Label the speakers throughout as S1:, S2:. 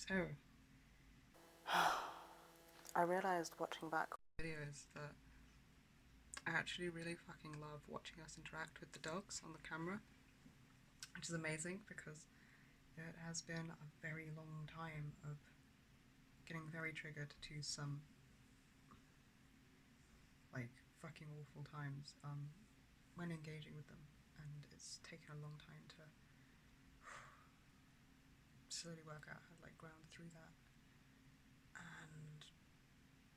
S1: So, I realised watching back videos that I actually really fucking love watching us interact with the dogs on the camera, which is amazing because it has been a very long time of getting very triggered to some like fucking awful times when engaging with them, and it's taken a long time to slowly work out how to like ground through that and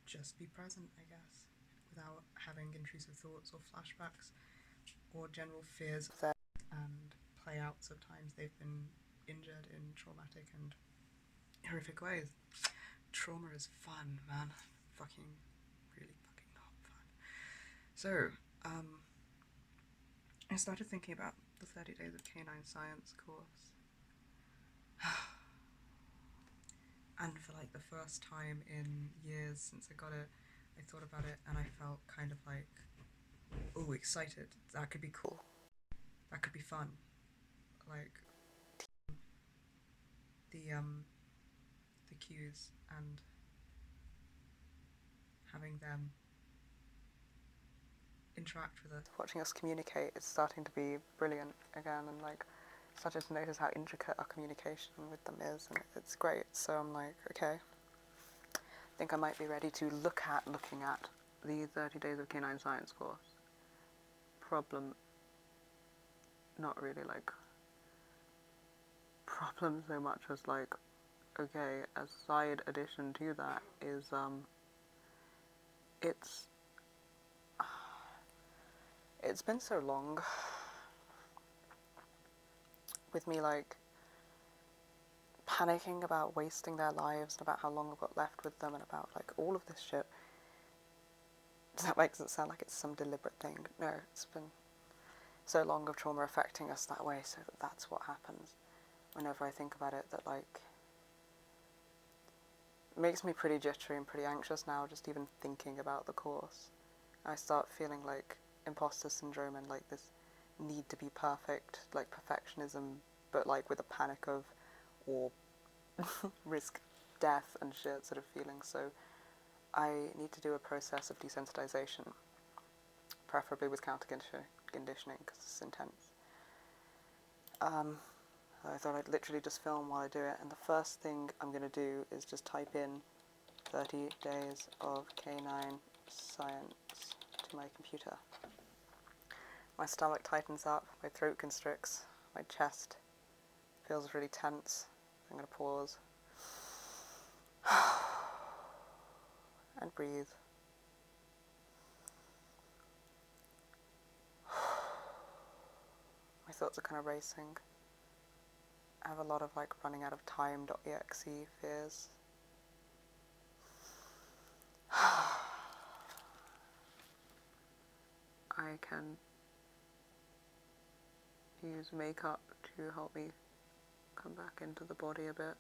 S1: just be present, I guess, without having intrusive thoughts or flashbacks or general fears of them and playouts of times they've been injured in traumatic and horrific ways. Trauma is fun, man. Fucking, really fucking not fun. So, I started thinking about the 30 Days of Canine Science course. And for like the first time in years since I got it, I thought about it and I felt kind of like, oh, excited. That could be cool. That could be fun. Like the cues and having them interact with us. Watching us communicate is starting to be brilliant again, and like started to notice how intricate our communication with them is, and it's great. So I'm like, okay, I think I might be ready to looking at the 30 Days of Canine Science course. Problem, not really like problem so much as like, okay, a side addition to that is it's been so long with me like panicking about wasting their lives and about how long I've got left with them and about like all of this shit. That makes it sound like it's some deliberate thing. No, it's been so long of trauma affecting us that way, so that's what happens whenever I think about it. That like makes me pretty jittery and pretty anxious now, just even thinking about the course. I start feeling like imposter syndrome and like this need to be perfect, like perfectionism, but like with a panic of or risk death and shit sort of feeling. So I need to do a process of desensitization, preferably with counter conditioning because it's intense. I thought I'd literally just film while I do it, and the first thing I'm going to do is just type in 30 Days of Canine Science to my computer. My stomach tightens up, my throat constricts, my chest feels really tense. I'm going to pause and breathe. My thoughts are kind of racing. I have a lot of like running out of time.exe fears. I can use makeup to help me come back into the body a bit.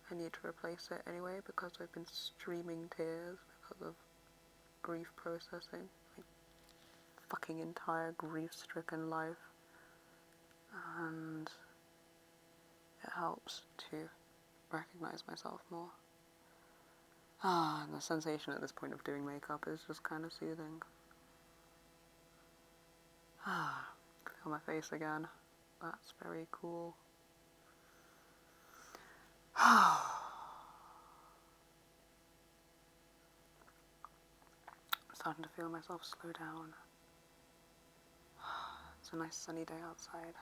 S1: I need to replace it anyway because I've been streaming tears because of grief processing. My fucking entire grief-stricken life. And it helps to recognize myself more. And the sensation at this point of doing makeup is just kind of soothing. Feel my face again. That's very cool. I'm starting to feel myself slow down. It's a nice sunny day outside.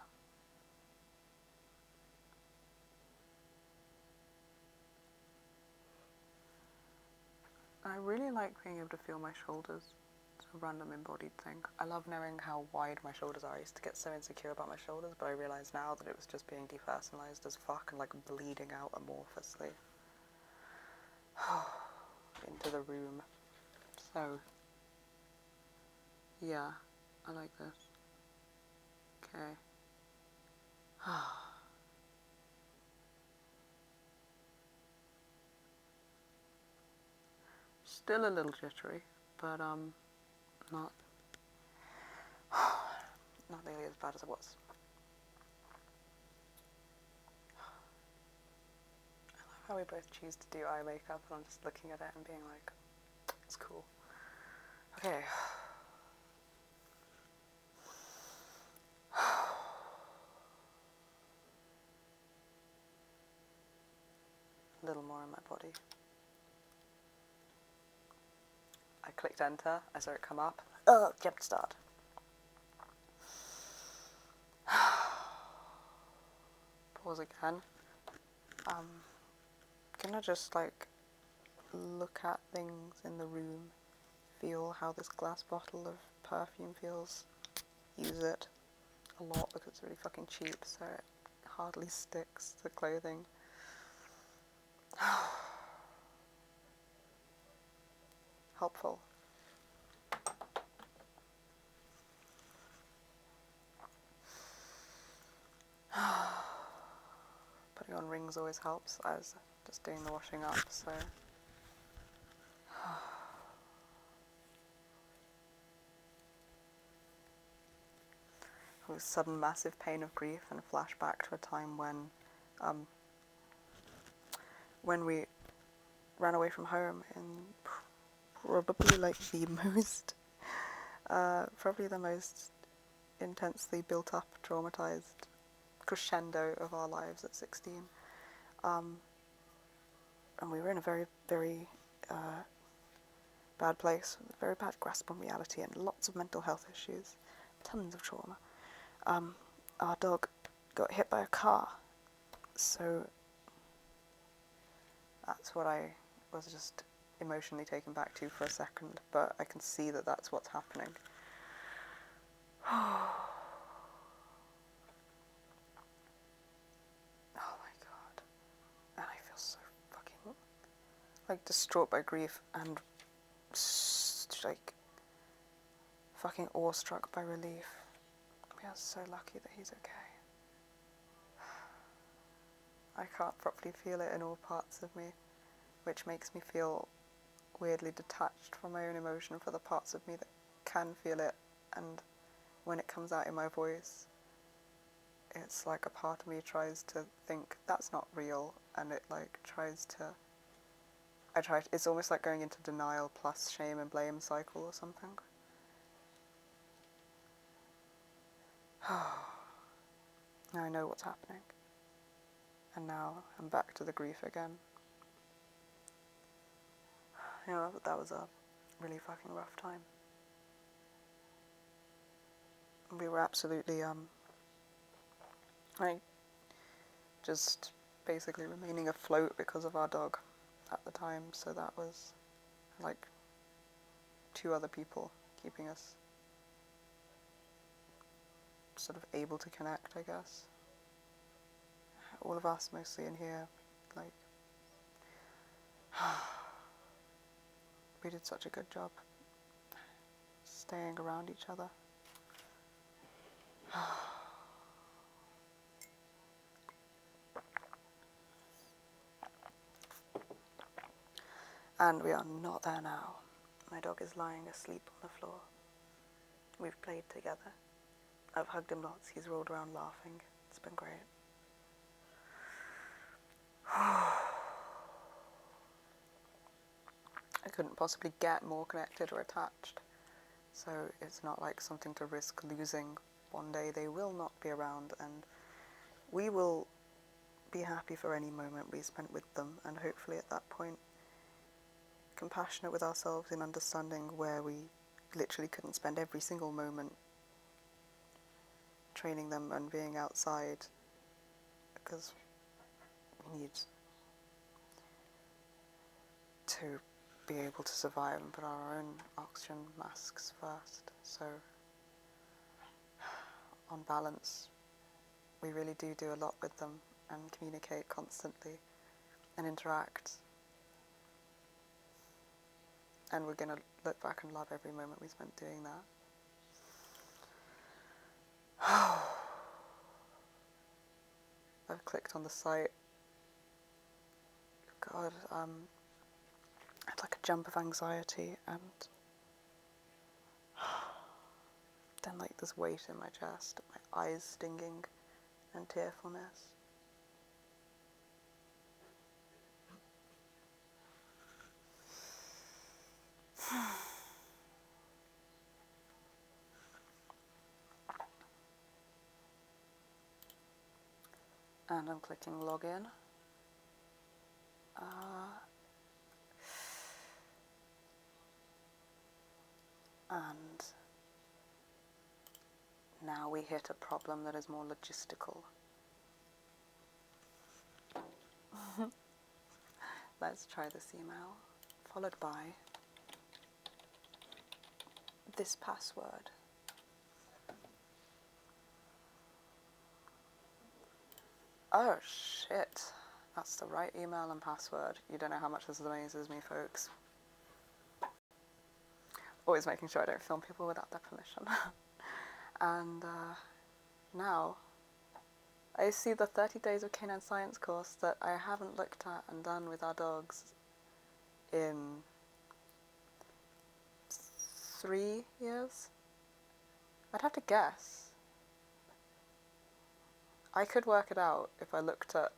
S1: I really like being able to feel my shoulders. It's a random embodied thing. I love knowing how wide my shoulders are. I used to get so insecure about my shoulders, but I realise now that it was just being depersonalised as fuck and like bleeding out amorphously into the room. So, yeah, I like this. Okay. Still a little jittery, but not nearly as bad as it was.
S2: how we both choose to do eye makeup, and I'm just looking at it and being like, it's cool. Okay. A little more in my body. I clicked enter, I saw it come up. Oh, kept start. Pause again. Gonna just like look at things in the room, feel how this glass bottle of perfume feels, use it a lot because it's really fucking cheap, so it hardly sticks to clothing. Helpful. Putting on rings always helps. I was just doing the washing up, so it was sudden massive pain of grief and a flashback to a time when we ran away from home in probably like the most intensely built up, traumatized crescendo of our lives at 16. And we were in a very, very bad place, with a very bad grasp on reality and lots of mental health issues, tons of trauma. Our dog got hit by a car, so that's what I was just emotionally taken back to for a second, but I can see that that's what's happening. Oh my god. And I feel so fucking, like, distraught by grief and, like, fucking awestruck by relief. We are so lucky that he's okay. I can't properly feel it in all parts of me, which makes me feel weirdly detached from my own emotion for the parts of me that can feel it, and when it comes out in my voice, it's like a part of me tries to think that's not real, and it like it's almost like going into denial plus shame and blame cycle or something. Now I know what's happening, and now I'm back to the grief again. You know, that was a really fucking rough time. We were absolutely like just basically remaining afloat because of our dog at the time, so that was like 2 other people keeping us sort of able to connect, I guess. All of us mostly in here, like, we did such a good job staying around each other. And we are not there now. My dog is lying asleep on the floor. We've played together. I've hugged him lots. He's rolled around laughing. It's been great. I couldn't possibly get more connected or attached. So it's not like something to risk losing. One day they will not be around, and we will be happy for any moment we spent with them, and hopefully at that point compassionate with ourselves in understanding where we literally couldn't spend every single moment training them and being outside, because we need to be able to survive and put our own oxygen masks first. So on balance, we really do a lot with them and communicate constantly and interact. And we're going to look back and love every moment we spent doing that. I've clicked on the site. God, I had like a jump of anxiety, and then like this weight in my chest, my eyes stinging, and tearfulness. And I'm clicking login. And now we hit a problem that is more logistical. Let's try this email, followed by this password. Oh shit, that's the right email and password. You don't know how much this amazes me, folks. Always making sure I don't film people without their permission. And now I see the 30 Days of Canine Science course that I haven't looked at and done with our dogs in 3 years? I'd have to guess. I could work it out if I looked at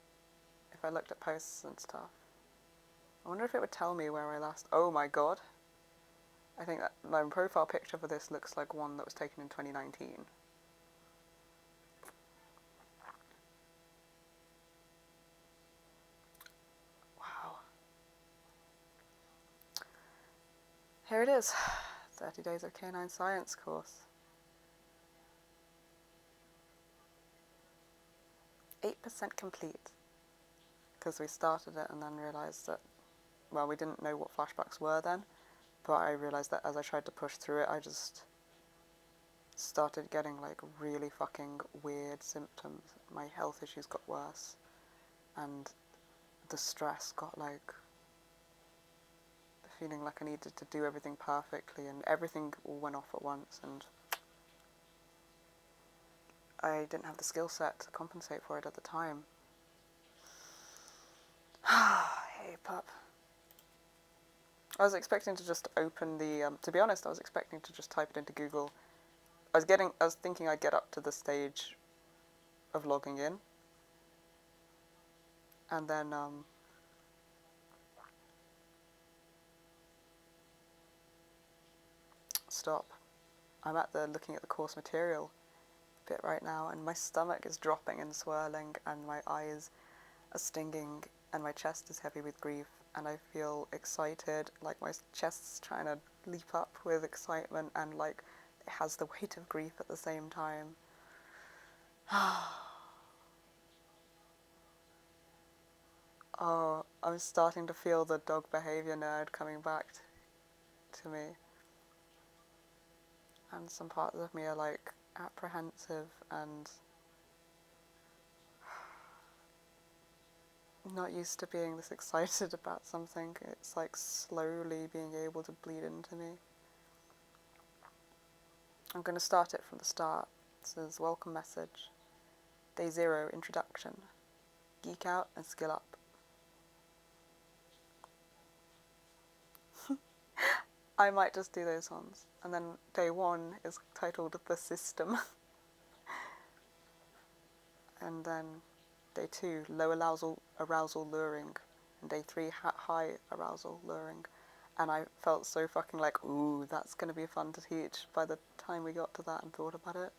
S2: posts and stuff. I wonder if it would tell me where I last... Oh my god. I think that my profile picture for this looks like one that was taken in 2019. Wow. Here it is. 30 Days of Canine Science course. 8% complete. Because we started it and then realised that, well, we didn't know what flashbacks were then, but I realised that as I tried to push through it, I just started getting like really fucking weird symptoms. My health issues got worse, and the stress got like, feeling like I needed to do everything perfectly, and everything all went off at once, and I didn't have the skill set to compensate for it at the time. Hey, pup. I was expecting to just open the, to be honest, I was expecting to just type it into Google. I was thinking I'd get up to the stage of logging in, and then, stop. I'm looking at the course material bit right now, and my stomach is dropping and swirling, and my eyes are stinging, and my chest is heavy with grief, and I feel excited, like my chest's trying to leap up with excitement, and like it has the weight of grief at the same time. Oh, I'm starting to feel the dog behaviour nerd coming back to me. And some parts of me are like apprehensive and not used to being this excited about something. It's like slowly being able to bleed into me. I'm going to start it from the start. It says, welcome message. Day 0, introduction. Geek out and skill up. I might just do those ones. And then day 1 is titled The System. And then day 2, low arousal luring. And day 3, high arousal luring. And I felt so fucking like, ooh, that's going to be fun to teach by the time we got to that and thought about it.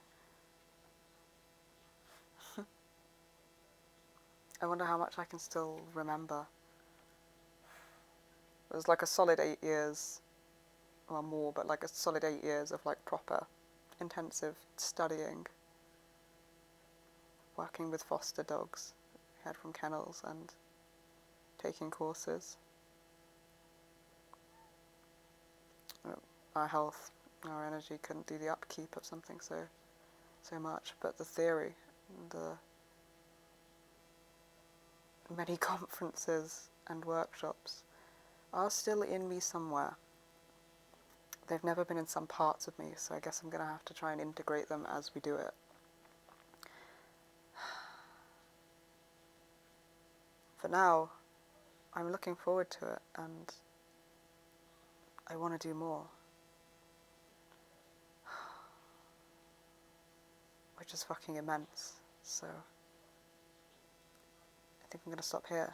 S2: I wonder how much I can still remember. It was like a solid 8 years, well more, but like a solid 8 years of like proper intensive studying, working with foster dogs we had from kennels and taking courses. Our health, our energy couldn't do the upkeep of something so much, but the theory, the many conferences and workshops are still in me somewhere. They've never been in some parts of me, so I guess I'm going to have to try and integrate them as we do it. For now, I'm looking forward to it, and I want to do more. Which is fucking immense, so I think I'm going to stop here.